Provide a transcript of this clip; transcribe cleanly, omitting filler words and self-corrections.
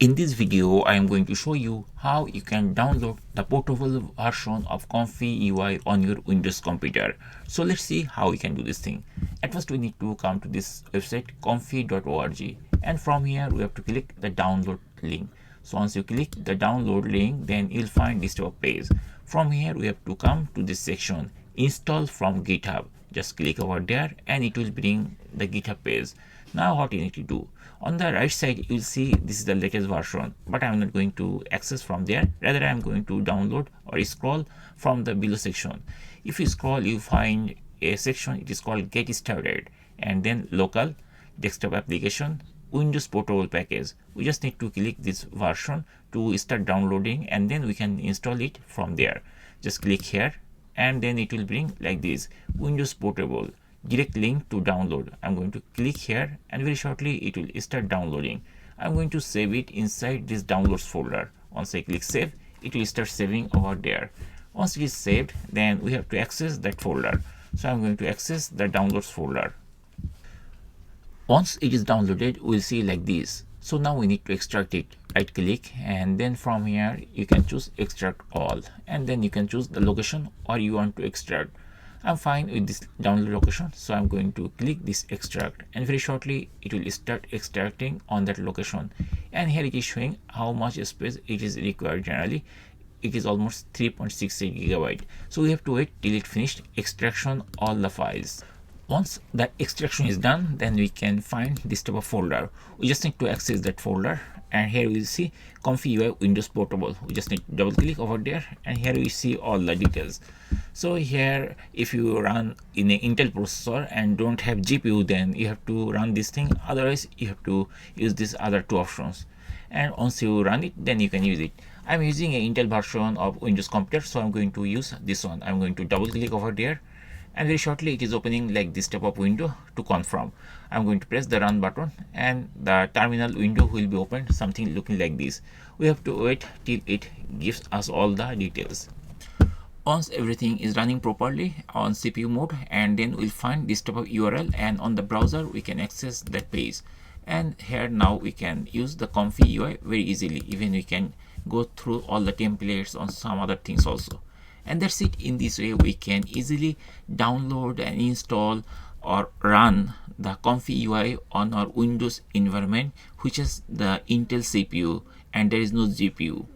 In this video, I am going to show you how you can download the portable version of ComfyUI on your Windows computer. So let's see how we can do this thing. At first, we need to come to this website comfy.org, and from here we have to click the download link. So once you click the download link, then you'll find this type of page. From here we have to come to this section, install from GitHub. Just click over there and it will bring the GitHub page. Now what you need to do, on the right side you'll see this is the latest version, but I'm not going to access from there. Rather, I'm going to download or scroll from the below section. If you scroll, you find a section, it is called Get Started, and then local desktop application Windows portable package. We just need to click this version to start downloading, and then we can install it from there. Just click here and then it will bring like this, Windows portable, direct link to download. I'm going to click here and very shortly it will start downloading. I'm going to save it inside this downloads folder. Once I click save, it will start saving over there. Once it is saved, then we have to access that folder. So I'm going to access the downloads folder. Once it is downloaded, we'll see like this. So now we need to extract it. Right click, and then from here you can choose extract all, and then you can choose the location or you want to extract. I'm fine with this download location, so I'm going to click this extract, and very shortly it will start extracting on that location. And here it is showing how much space it is required. Generally it is almost 3.68 gigabyte. So we have to wait till it finished extraction all the files. Once that extraction is done, then we can find this type of folder. We just need to access that folder, and here we see ComfyUI Windows Portable. We just need to double click over there, and here we see all the details. So here, if you run in an Intel processor and don't have GPU, then you have to run this thing. Otherwise, you have to use these other two options. And once you run it, then you can use it. I'm using an Intel version of Windows computer, so I'm going to use this one. I'm going to double click over there, and very shortly it is opening like this type of window to confirm. I'm going to press the run button and the terminal window will be opened, something looking like this. We have to wait till it gives us all the details. Once everything is running properly on CPU mode, and then we'll find this type of URL, and on the browser we can access that page. And here now we can use the ComfyUI very easily. Even we can go through all the templates on some other things also. And that's it. In this way we can easily download and install or run the ComfyUI on our Windows environment, which is the Intel CPU and there is no GPU.